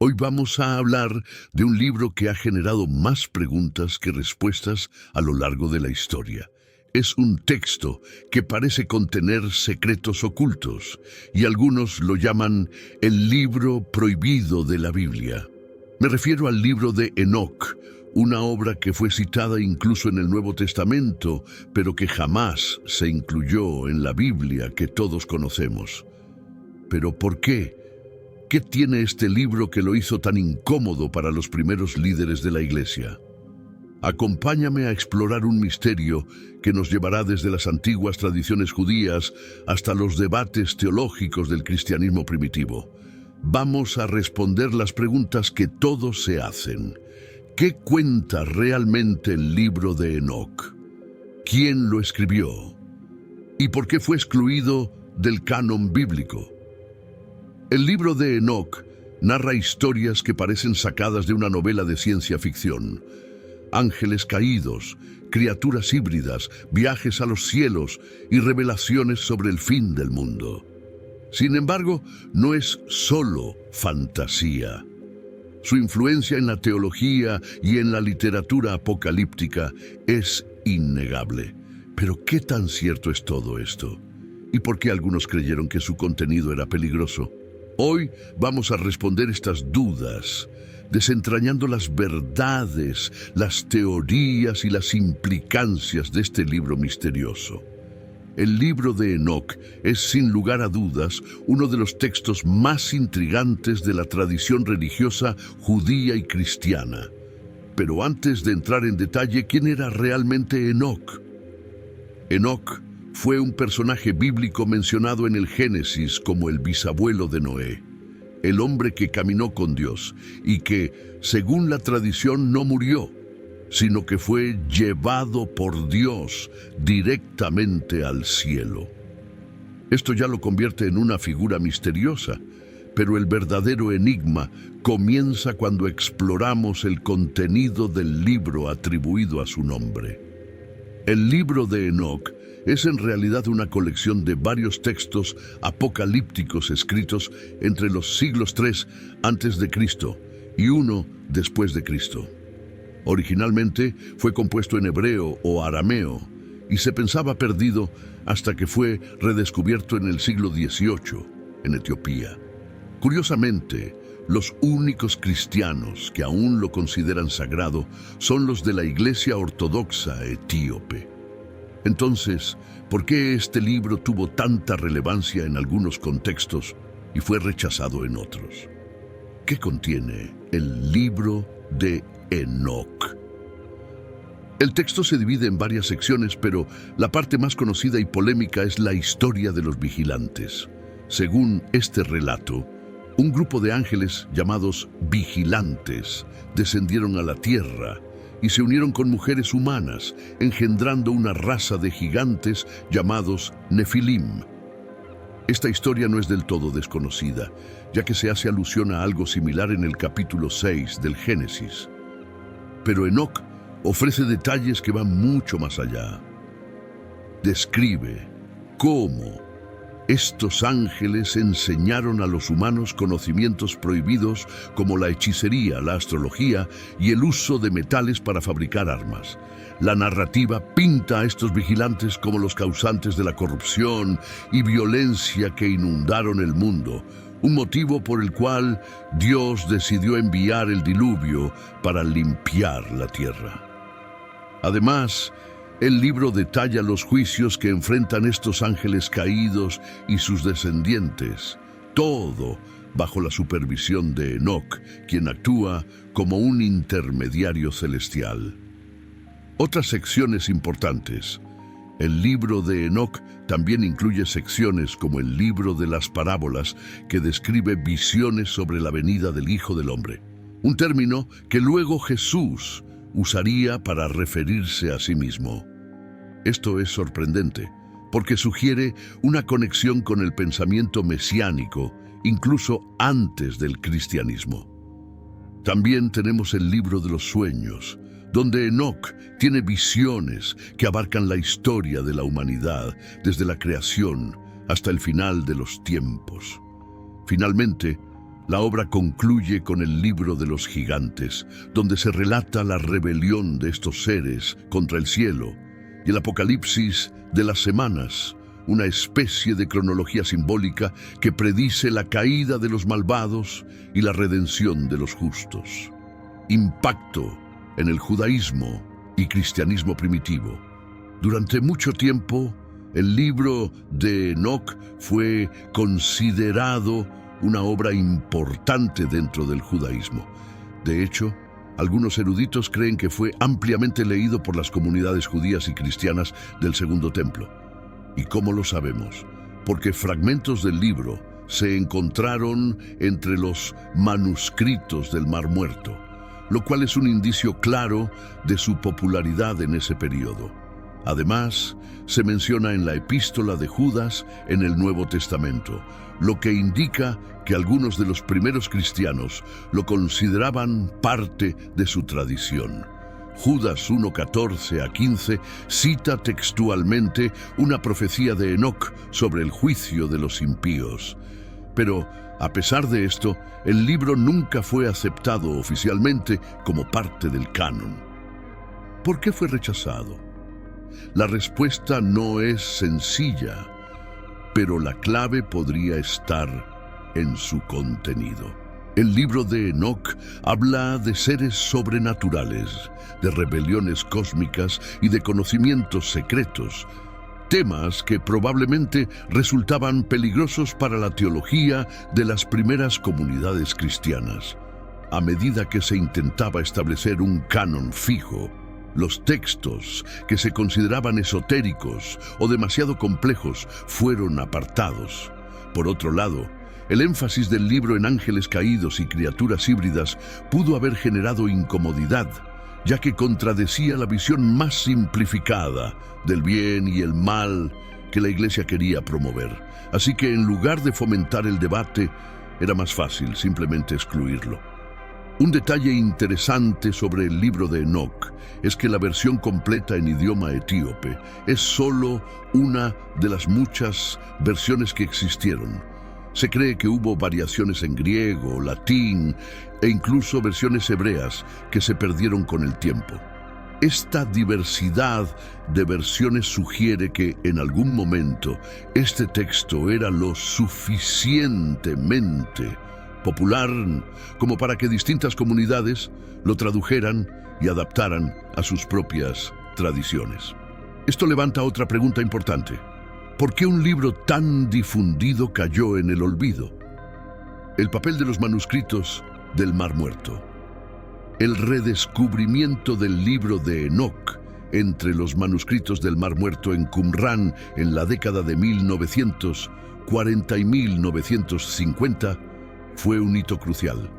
Hoy vamos a hablar de un libro que ha generado más preguntas que respuestas a lo largo de la historia. Es un texto que parece contener secretos ocultos, y algunos lo llaman el libro prohibido de la Biblia. Me refiero al libro de Enoc, una obra que fue citada incluso en el Nuevo Testamento, pero que jamás se incluyó en la Biblia que todos conocemos. ¿Pero por qué? ¿Qué tiene este libro que lo hizo tan incómodo para los primeros líderes de la Iglesia? Acompáñame a explorar un misterio que nos llevará desde las antiguas tradiciones judías hasta los debates teológicos del cristianismo primitivo. Vamos a responder las preguntas que todos se hacen. ¿Qué cuenta realmente el libro de Enoc? ¿Quién lo escribió? ¿Y por qué fue excluido del canon bíblico? El libro de Enoc narra historias que parecen sacadas de una novela de ciencia ficción. Ángeles caídos, criaturas híbridas, viajes a los cielos y revelaciones sobre el fin del mundo. Sin embargo, no es solo fantasía. Su influencia en la teología y en la literatura apocalíptica es innegable. Pero ¿qué tan cierto es todo esto? ¿Y por qué algunos creyeron que su contenido era peligroso? Hoy vamos a responder estas dudas, desentrañando las verdades, las teorías y las implicancias de este libro misterioso. El libro de Enoc es, sin lugar a dudas, uno de los textos más intrigantes de la tradición religiosa judía y cristiana. Pero antes de entrar en detalle, ¿quién era realmente Enoc? Enoc fue un personaje bíblico mencionado en el Génesis como el bisabuelo de Noé, el hombre que caminó con Dios y que, según la tradición, no murió, sino que fue llevado por Dios directamente al cielo. Esto ya lo convierte en una figura misteriosa, pero el verdadero enigma comienza cuando exploramos el contenido del libro atribuido a su nombre. El libro de Enoc es en realidad una colección de varios textos apocalípticos escritos entre los siglos III a.C. y I después de Cristo. Originalmente fue compuesto en hebreo o arameo y se pensaba perdido hasta que fue redescubierto en el siglo XVIII en Etiopía. Curiosamente, los únicos cristianos que aún lo consideran sagrado son los de la Iglesia Ortodoxa etíope. Entonces, ¿por qué este libro tuvo tanta relevancia en algunos contextos y fue rechazado en otros? ¿Qué contiene el libro de Enoc? El texto se divide en varias secciones, pero la parte más conocida y polémica es la historia de los vigilantes. Según este relato, un grupo de ángeles llamados vigilantes descendieron a la tierra y se unieron con mujeres humanas, engendrando una raza de gigantes llamados Nefilim. Esta historia no es del todo desconocida, ya que se hace alusión a algo similar en el capítulo 6 del Génesis. Pero Enoc ofrece detalles que van mucho más allá. Describe cómo estos ángeles enseñaron a los humanos conocimientos prohibidos como la hechicería, la astrología y el uso de metales para fabricar armas. La narrativa pinta a estos vigilantes como los causantes de la corrupción y violencia que inundaron el mundo, un motivo por el cual Dios decidió enviar el diluvio para limpiar la tierra. Además, el libro detalla los juicios que enfrentan estos ángeles caídos y sus descendientes, todo bajo la supervisión de Enoc, quien actúa como un intermediario celestial. Otras secciones importantes. El libro de Enoc también incluye secciones como el libro de las parábolas, que describe visiones sobre la venida del Hijo del Hombre, un término que luego Jesús usaría para referirse a sí mismo. Esto es sorprendente, porque sugiere una conexión con el pensamiento mesiánico, incluso antes del cristianismo. También tenemos el libro de los sueños, donde Enoc tiene visiones que abarcan la historia de la humanidad, desde la creación hasta el final de los tiempos. Finalmente, La obra concluye con el libro de los gigantes, donde se relata la rebelión de estos seres contra el cielo, y el apocalipsis de las semanas, una especie de cronología simbólica que predice la caída de los malvados y la redención de los justos. Impacto en el judaísmo y cristianismo primitivo. Durante mucho tiempo, el libro de Enoc fue considerado una obra importante dentro del judaísmo. De hecho, algunos eruditos creen que fue ampliamente leído por las comunidades judías y cristianas del Segundo Templo. ¿Y cómo lo sabemos? Porque fragmentos del libro se encontraron entre los manuscritos del Mar Muerto, lo cual es un indicio claro de su popularidad en ese periodo. Además, se menciona en la epístola de Judas en el Nuevo Testamento, lo que indica que algunos de los primeros cristianos lo consideraban parte de su tradición. Judas 1:14 a 15 cita textualmente una profecía de Enoc sobre el juicio de los impíos. Pero, a pesar de esto, el libro nunca fue aceptado oficialmente como parte del canon. ¿Por qué fue rechazado? La respuesta no es sencilla, pero la clave podría estar en su contenido. El libro de Enoc habla de seres sobrenaturales, de rebeliones cósmicas y de conocimientos secretos, temas que probablemente resultaban peligrosos para la teología de las primeras comunidades cristianas. A medida que se intentaba establecer un canon fijo, los textos que se consideraban esotéricos o demasiado complejos fueron apartados. Por otro lado, el énfasis del libro en ángeles caídos y criaturas híbridas pudo haber generado incomodidad, ya que contradecía la visión más simplificada del bien y el mal que la Iglesia quería promover. Así que en lugar de fomentar el debate, era más fácil simplemente excluirlo. Un detalle interesante sobre el libro de Enoc es que la versión completa en idioma etíope es solo una de las muchas versiones que existieron. Se cree que hubo variaciones en griego, latín e incluso versiones hebreas que se perdieron con el tiempo. Esta diversidad de versiones sugiere que en algún momento este texto era lo suficientemente popular como para que distintas comunidades lo tradujeran y adaptaran a sus propias tradiciones. Esto levanta otra pregunta importante. ¿Por qué un libro tan difundido cayó en el olvido? El papel de los manuscritos del Mar Muerto. El redescubrimiento del libro de Enoc entre los manuscritos del Mar Muerto en Qumrán en la década de 1940 y 1950 fue un hito crucial.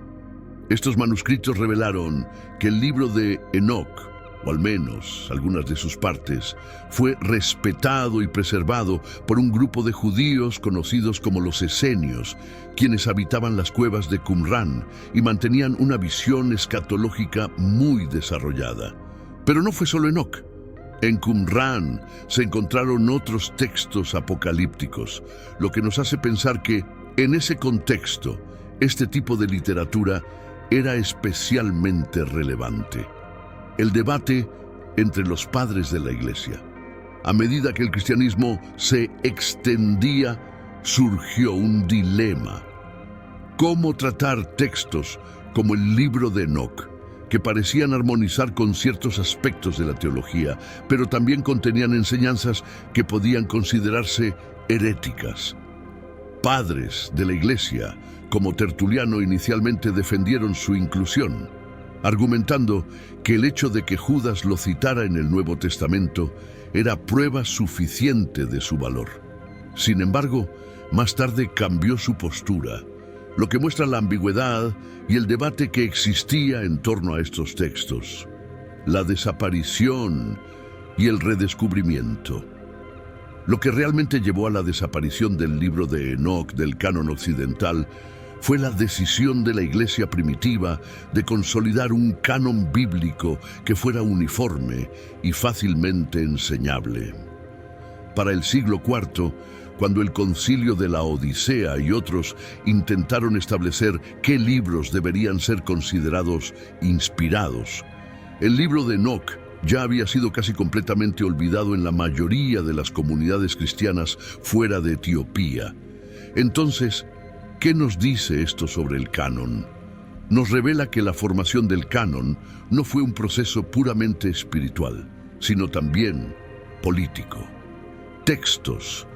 Estos manuscritos revelaron que el libro de Enoc, o al menos algunas de sus partes, fue respetado y preservado por un grupo de judíos conocidos como los esenios, quienes habitaban las cuevas de Qumrán y mantenían una visión escatológica muy desarrollada. Pero no fue solo Enoc. En Qumrán se encontraron otros textos apocalípticos, lo que nos hace pensar que, en ese contexto, este tipo de literatura era especialmente relevante. El debate entre los padres de la Iglesia. A medida que el cristianismo se extendía, surgió un dilema. ¿Cómo tratar textos como el libro de Enoc, que parecían armonizar con ciertos aspectos de la teología, pero también contenían enseñanzas que podían considerarse heréticas? Padres de la Iglesia, como Tertuliano, inicialmente defendieron su inclusión, argumentando que el hecho de que Judas lo citara en el Nuevo Testamento era prueba suficiente de su valor. Sin embargo, más tarde cambió su postura, lo que muestra la ambigüedad y el debate que existía en torno a estos textos. La desaparición y el redescubrimiento. Lo que realmente llevó a la desaparición del libro de Enoc del canon occidental fue la decisión de la Iglesia primitiva de consolidar un canon bíblico que fuera uniforme y fácilmente enseñable. Para el siglo IV, cuando el Concilio de la Odisea y otros intentaron establecer qué libros deberían ser considerados inspirados. El libro de Enoc ya había sido casi completamente olvidado en la mayoría de las comunidades cristianas fuera de Etiopía. Entonces, ¿qué nos dice esto sobre el canon? Nos revela que la formación del canon no fue un proceso puramente espiritual, sino también político. Textos,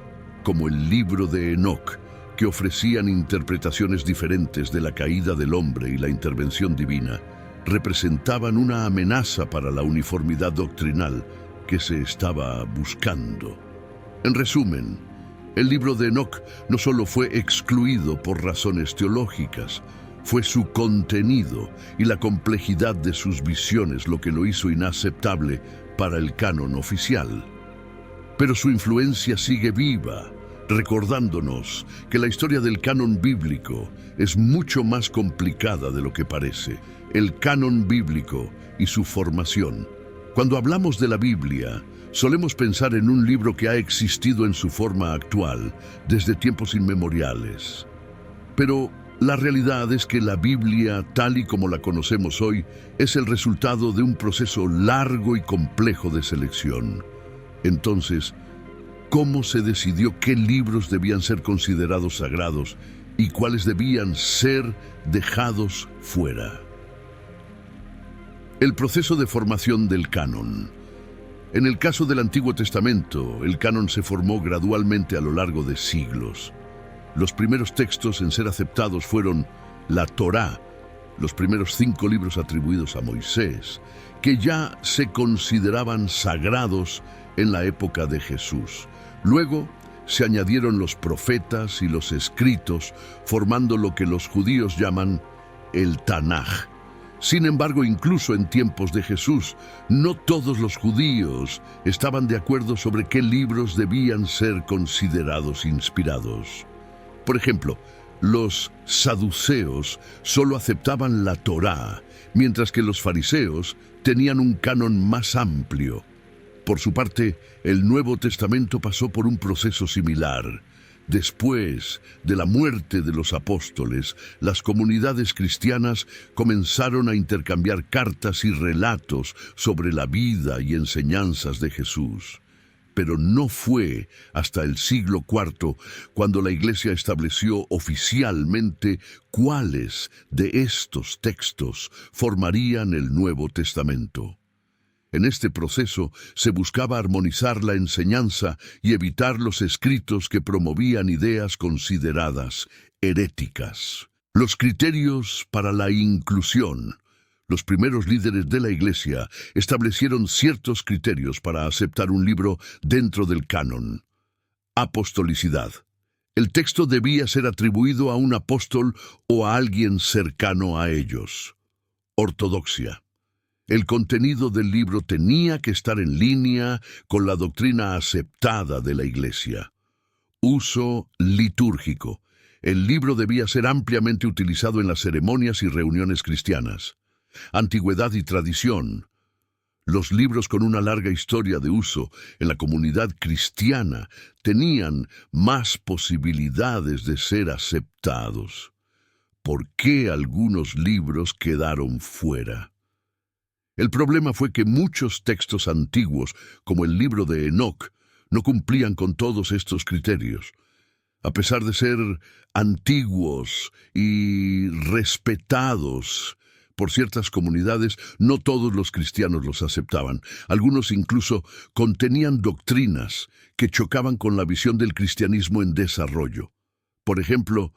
como el libro de Enoc, que ofrecían interpretaciones diferentes de la caída del hombre y la intervención divina, representaban una amenaza para la uniformidad doctrinal que se estaba buscando. En resumen, el libro de Enoc no solo fue excluido por razones teológicas, fue su contenido y la complejidad de sus visiones lo que lo hizo inaceptable para el canon oficial. Pero su influencia sigue viva, recordándonos que la historia del canon bíblico es mucho más complicada de lo que parece. El canon bíblico y su formación. Cuando hablamos de la Biblia, solemos pensar en un libro que ha existido en su forma actual desde tiempos inmemoriales. Pero la realidad es que la Biblia, tal y como la conocemos hoy, es el resultado de un proceso largo y complejo de selección. Entonces, ¿cómo se decidió qué libros debían ser considerados sagrados y cuáles debían ser dejados fuera? El proceso de formación del canon. En el caso del Antiguo Testamento, el canon se formó gradualmente a lo largo de siglos. Los primeros textos en ser aceptados fueron la Torá, los primeros 5 libros atribuidos a Moisés, que ya se consideraban sagrados en la época de Jesús. Luego se añadieron los profetas y los escritos, formando lo que los judíos llaman el Tanaj. Sin embargo, incluso en tiempos de Jesús, no todos los judíos estaban de acuerdo sobre qué libros debían ser considerados inspirados. Por ejemplo, los saduceos solo aceptaban la Torá, mientras que los fariseos tenían un canon más amplio. Por su parte, el Nuevo Testamento pasó por un proceso similar. Después de la muerte de los apóstoles, las comunidades cristianas comenzaron a intercambiar cartas y relatos sobre la vida y enseñanzas de Jesús. Pero no fue hasta el siglo IV cuando la Iglesia estableció oficialmente cuáles de estos textos formarían el Nuevo Testamento. En este proceso se buscaba armonizar la enseñanza y evitar los escritos que promovían ideas consideradas heréticas. Los criterios para la inclusión. Los primeros líderes de la Iglesia establecieron ciertos criterios para aceptar un libro dentro del canon. Apostolicidad. El texto debía ser atribuido a un apóstol o a alguien cercano a ellos. Ortodoxia. El contenido del libro tenía que estar en línea con la doctrina aceptada de la Iglesia. Uso litúrgico. El libro debía ser ampliamente utilizado en las ceremonias y reuniones cristianas. Antigüedad y tradición. Los libros con una larga historia de uso en la comunidad cristiana tenían más posibilidades de ser aceptados. ¿Por qué algunos libros quedaron fuera? El problema fue que muchos textos antiguos, como el libro de Enoc, no cumplían con todos estos criterios. A pesar de ser antiguos y respetados por ciertas comunidades, no todos los cristianos los aceptaban. Algunos incluso contenían doctrinas que chocaban con la visión del cristianismo en desarrollo. Por ejemplo,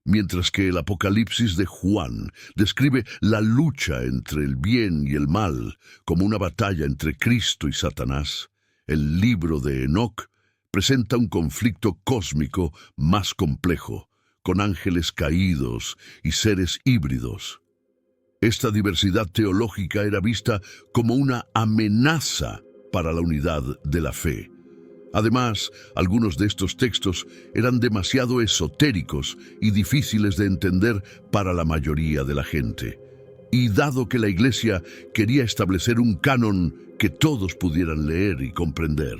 mientras que el Apocalipsis de Juan describe la lucha entre el bien y el mal como una batalla entre Cristo y Satanás, el libro de Enoc presenta un conflicto cósmico más complejo, con ángeles caídos y seres híbridos. Esta diversidad teológica era vista como una amenaza para la unidad de la fe. Además, algunos de estos textos eran demasiado esotéricos y difíciles de entender para la mayoría de la gente. Y dado que la Iglesia quería establecer un canon que todos pudieran leer y comprender,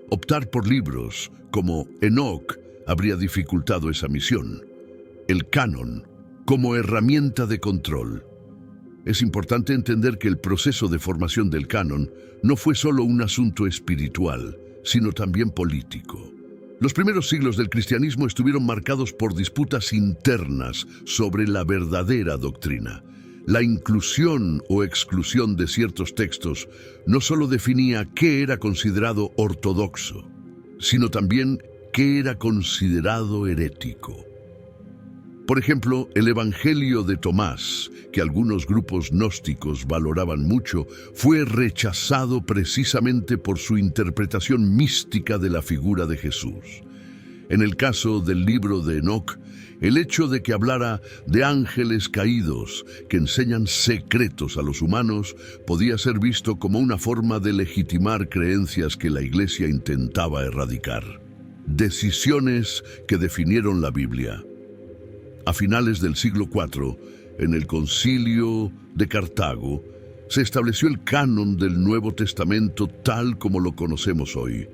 optar por libros como Enoc habría dificultado esa misión. El canon, como herramienta de control. Es importante entender que el proceso de formación del canon no fue solo un asunto espiritual, sino también político. Los primeros siglos del cristianismo estuvieron marcados por disputas internas sobre la verdadera doctrina. La inclusión o exclusión de ciertos textos no solo definía qué era considerado ortodoxo, sino también qué era considerado herético. Por ejemplo, el Evangelio de Tomás, que algunos grupos gnósticos valoraban mucho, fue rechazado precisamente por su interpretación mística de la figura de Jesús. En el caso del libro de Enoc, el hecho de que hablara de ángeles caídos que enseñan secretos a los humanos podía ser visto como una forma de legitimar creencias que la Iglesia intentaba erradicar. Decisiones que definieron la Biblia. A finales del siglo IV, en el Concilio de Cartago, se estableció el canon del Nuevo Testamento tal como lo conocemos hoy.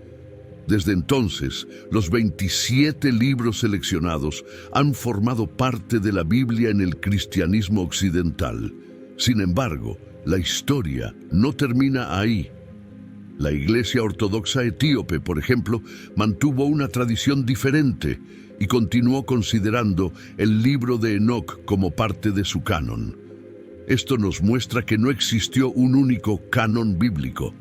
Desde entonces, los 27 libros seleccionados han formado parte de la Biblia en el cristianismo occidental. Sin embargo, la historia no termina ahí. La Iglesia Ortodoxa Etíope, por ejemplo, mantuvo una tradición diferente y continuó considerando el libro de Enoc como parte de su canon. Esto nos muestra que no existió un único canon bíblico,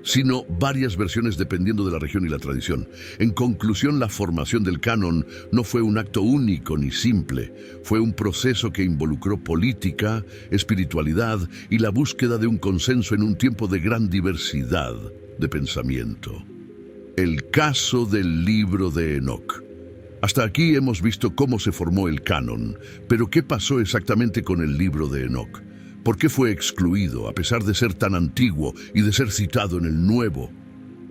sino varias versiones dependiendo de la región y la tradición. En conclusión, la formación del canon no fue un acto único ni simple, fue un proceso que involucró política, espiritualidad y la búsqueda de un consenso en un tiempo de gran diversidad de pensamiento. El caso del libro de Enoc. Hasta aquí hemos visto cómo se formó el canon, pero ¿qué pasó exactamente con el libro de Enoc? ¿Por qué fue excluido, a pesar de ser tan antiguo y de ser citado en el Nuevo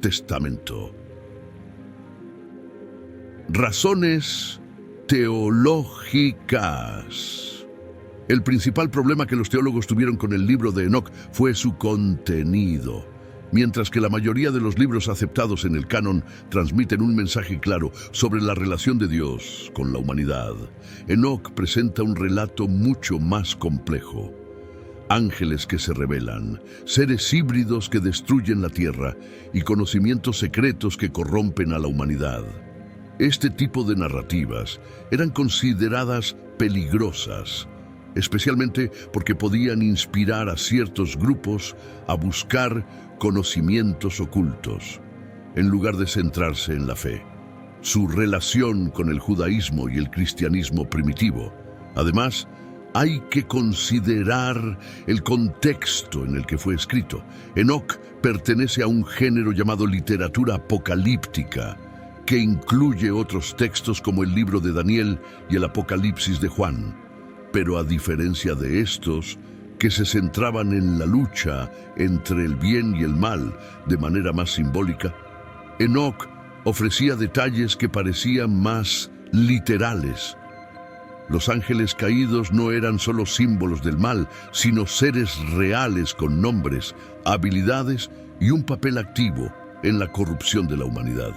Testamento? Razones teológicas. El principal problema que los teólogos tuvieron con el libro de Enoc fue su contenido. Mientras que la mayoría de los libros aceptados en el canon transmiten un mensaje claro sobre la relación de Dios con la humanidad, Enoc presenta un relato mucho más complejo. Ángeles que se rebelan, seres híbridos que destruyen la tierra y conocimientos secretos que corrompen a la humanidad. Este tipo de narrativas eran consideradas peligrosas, especialmente porque podían inspirar a ciertos grupos a buscar conocimientos ocultos, en lugar de centrarse en la fe. Su relación con el judaísmo y el cristianismo primitivo. Además, hay que considerar el contexto en el que fue escrito. Enoc pertenece a un género llamado literatura apocalíptica, que incluye otros textos como el libro de Daniel y el Apocalipsis de Juan. Pero a diferencia de estos, que se centraban en la lucha entre el bien y el mal de manera más simbólica, Enoc ofrecía detalles que parecían más literales. Los ángeles caídos no eran solo símbolos del mal, sino seres reales con nombres, habilidades y un papel activo en la corrupción de la humanidad.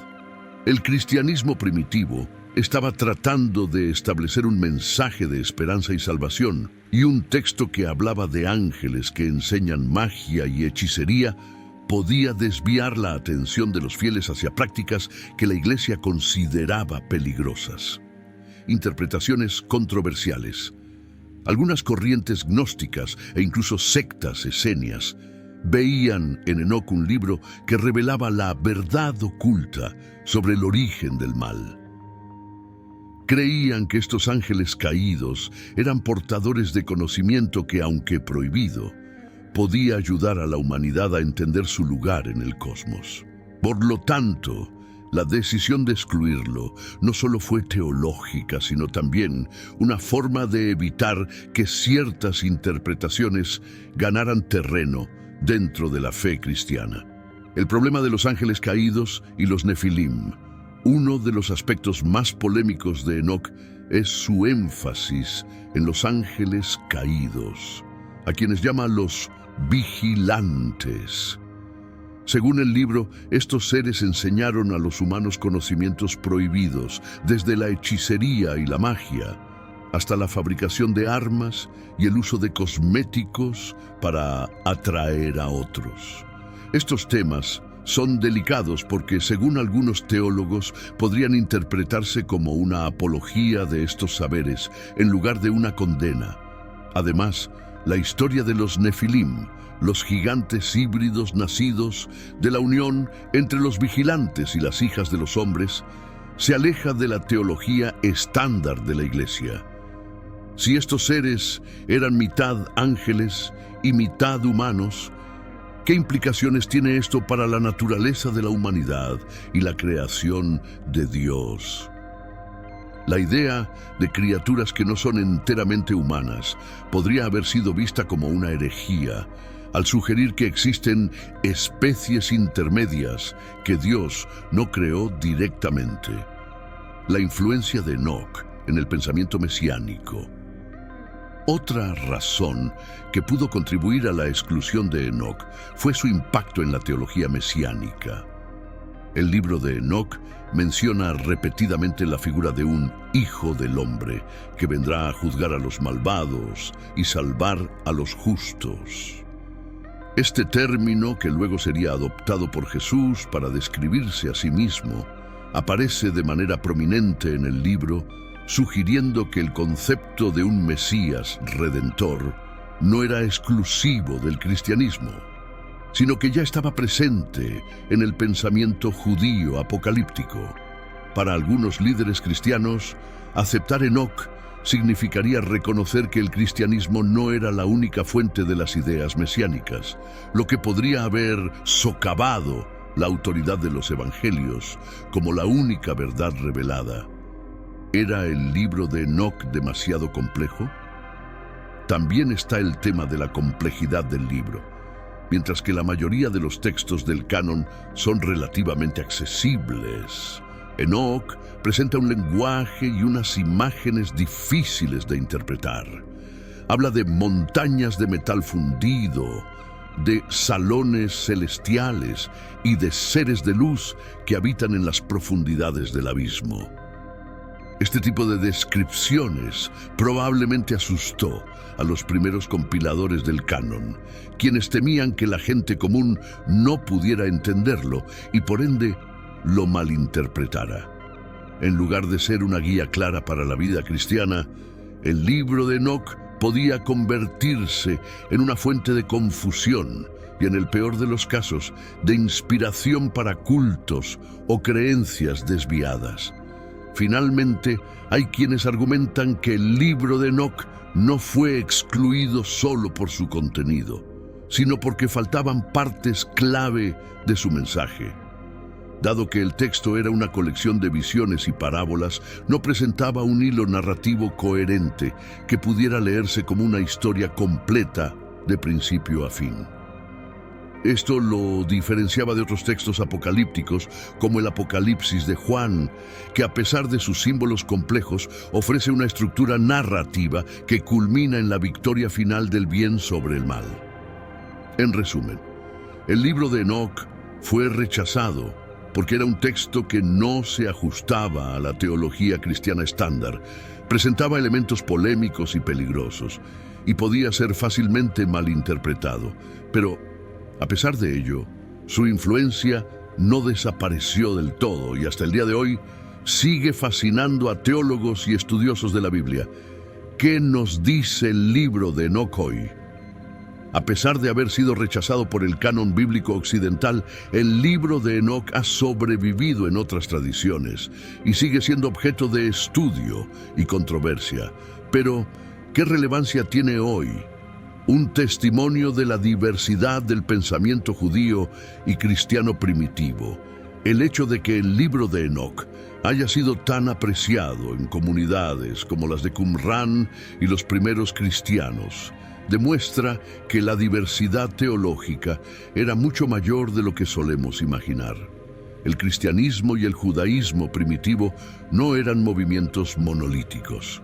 El cristianismo primitivo estaba tratando de establecer un mensaje de esperanza y salvación, y un texto que hablaba de ángeles que enseñan magia y hechicería podía desviar la atención de los fieles hacia prácticas que la Iglesia consideraba peligrosas. Interpretaciones controversiales. Algunas corrientes gnósticas e incluso sectas esenias veían en Enoc un libro que revelaba la verdad oculta sobre el origen del mal. Creían que estos ángeles caídos eran portadores de conocimiento que, aunque prohibido, podía ayudar a la humanidad a entender su lugar en el cosmos. Por lo tanto, la decisión de excluirlo no solo fue teológica, sino también una forma de evitar que ciertas interpretaciones ganaran terreno dentro de la fe cristiana. El problema de los ángeles caídos y los nefilim. Uno de los aspectos más polémicos de Enoc es su énfasis en los ángeles caídos, a quienes llama los vigilantes. Según el libro, estos seres enseñaron a los humanos conocimientos prohibidos, desde la hechicería y la magia, hasta la fabricación de armas y el uso de cosméticos para atraer a otros. Estos temas son delicados porque, según algunos teólogos, podrían interpretarse como una apología de estos saberes en lugar de una condena. Además, la historia de los Nefilim, los gigantes híbridos nacidos de la unión entre los vigilantes y las hijas de los hombres, se aleja de la teología estándar de la Iglesia. Si estos seres eran mitad ángeles y mitad humanos, ¿qué implicaciones tiene esto para la naturaleza de la humanidad y la creación de Dios? La idea de criaturas que no son enteramente humanas podría haber sido vista como una herejía, al sugerir que existen especies intermedias que Dios no creó directamente. La influencia de Enoc en el pensamiento mesiánico. Otra razón que pudo contribuir a la exclusión de Enoc fue su impacto en la teología mesiánica. El libro de Enoc menciona repetidamente la figura de un hijo del hombre que vendrá a juzgar a los malvados y salvar a los justos. Este término, que luego sería adoptado por Jesús para describirse a sí mismo, aparece de manera prominente en el libro, sugiriendo que el concepto de un Mesías redentor no era exclusivo del cristianismo, sino que ya estaba presente en el pensamiento judío apocalíptico. Para algunos líderes cristianos, aceptar Enoc significaría reconocer que el cristianismo no era la única fuente de las ideas mesiánicas, lo que podría haber socavado la autoridad de los evangelios como la única verdad revelada. ¿Era el libro de Enoc demasiado complejo? También está el tema de la complejidad del libro. Mientras que la mayoría de los textos del canon son relativamente accesibles, Enoc presenta un lenguaje y unas imágenes difíciles de interpretar. Habla de montañas de metal fundido, de salones celestiales y de seres de luz que habitan en las profundidades del abismo. Este tipo de descripciones probablemente asustó a los primeros compiladores del canon, quienes temían que la gente común no pudiera entenderlo y por ende lo malinterpretara. En lugar de ser una guía clara para la vida cristiana, el libro de Enoc podía convertirse en una fuente de confusión y, en el peor de los casos, de inspiración para cultos o creencias desviadas. Finalmente, hay quienes argumentan que el libro de Enoc no fue excluido solo por su contenido, sino porque faltaban partes clave de su mensaje. Dado que el texto era una colección de visiones y parábolas, no presentaba un hilo narrativo coherente que pudiera leerse como una historia completa de principio a fin. Esto lo diferenciaba de otros textos apocalípticos, como el Apocalipsis de Juan, que a pesar de sus símbolos complejos, ofrece una estructura narrativa que culmina en la victoria final del bien sobre el mal. En resumen, el libro de Enoc fue rechazado porque era un texto que no se ajustaba a la teología cristiana estándar, presentaba elementos polémicos y peligrosos, y podía ser fácilmente malinterpretado. Pero, a pesar de ello, su influencia no desapareció del todo y hasta el día de hoy sigue fascinando a teólogos y estudiosos de la Biblia. ¿Qué nos dice el libro de Enoc hoy? A pesar de haber sido rechazado por el canon bíblico occidental, el libro de Enoc ha sobrevivido en otras tradiciones y sigue siendo objeto de estudio y controversia. Pero, ¿qué relevancia tiene hoy? Un testimonio de la diversidad del pensamiento judío y cristiano primitivo. El hecho de que el libro de Enoc haya sido tan apreciado en comunidades como las de Qumran y los primeros cristianos demuestra que la diversidad teológica era mucho mayor de lo que solemos imaginar. El cristianismo y el judaísmo primitivo no eran movimientos monolíticos.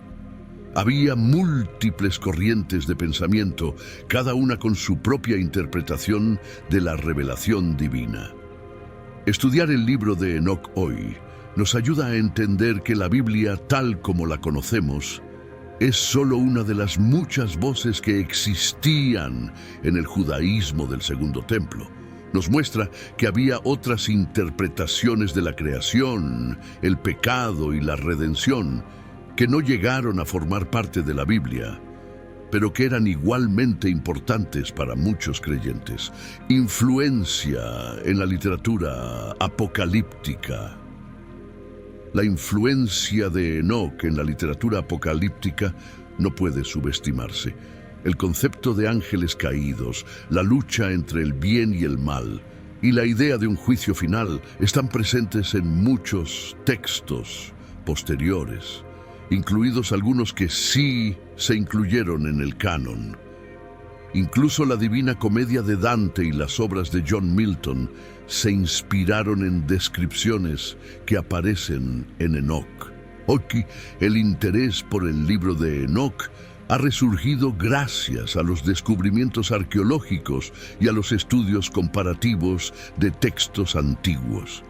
Había múltiples corrientes de pensamiento, cada una con su propia interpretación de la revelación divina. Estudiar el libro de Enoc hoy nos ayuda a entender que la Biblia, tal como la conocemos, es solo una de las muchas voces que existían en el judaísmo del Segundo Templo. Nos muestra que había otras interpretaciones de la creación, el pecado y la redención, que no llegaron a formar parte de la Biblia, pero que eran igualmente importantes para muchos creyentes. Influencia en la literatura apocalíptica. La influencia de Enoc en la literatura apocalíptica no puede subestimarse. El concepto de ángeles caídos, la lucha entre el bien y el mal, y la idea de un juicio final están presentes en muchos textos posteriores, incluidos algunos que sí se incluyeron en el canon. Incluso la Divina Comedia de Dante y las obras de John Milton se inspiraron en descripciones que aparecen en Enoc. Hoy, el interés por el libro de Enoc ha resurgido gracias a los descubrimientos arqueológicos y a los estudios comparativos de textos antiguos.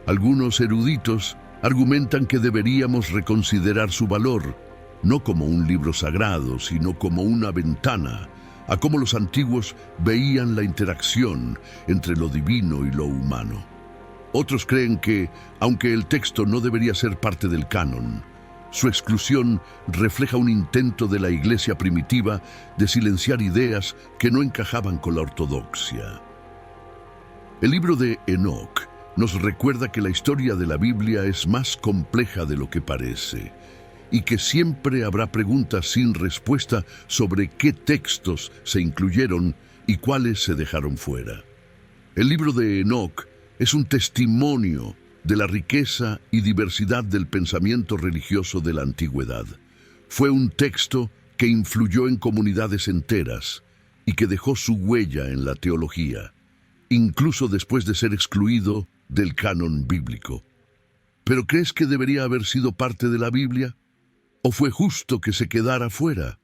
Algunos eruditos argumentan que deberíamos reconsiderar su valor, no como un libro sagrado, sino como una ventana a cómo los antiguos veían la interacción entre lo divino y lo humano. Otros creen que, aunque el texto no debería ser parte del canon, su exclusión refleja un intento de la Iglesia primitiva de silenciar ideas que no encajaban con la ortodoxia. El libro de Enoc nos recuerda que la historia de la Biblia es más compleja de lo que parece, y que siempre habrá preguntas sin respuesta sobre qué textos se incluyeron y cuáles se dejaron fuera. El libro de Enoc es un testimonio de la riqueza y diversidad del pensamiento religioso de la antigüedad. Fue un texto que influyó en comunidades enteras y que dejó su huella en la teología, incluso después de ser excluido del canon bíblico. ¿Pero crees que debería haber sido parte de la Biblia? ¿O fue justo que se quedara fuera?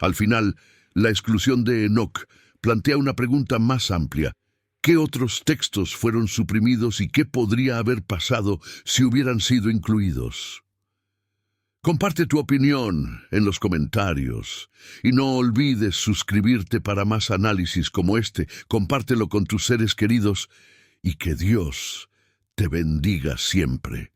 Al final, la exclusión de Enoc plantea una pregunta más amplia. ¿Qué otros textos fueron suprimidos y qué podría haber pasado si hubieran sido incluidos? Comparte tu opinión en los comentarios y no olvides suscribirte para más análisis como este. Compártelo con tus seres queridos y que Dios te bendiga siempre.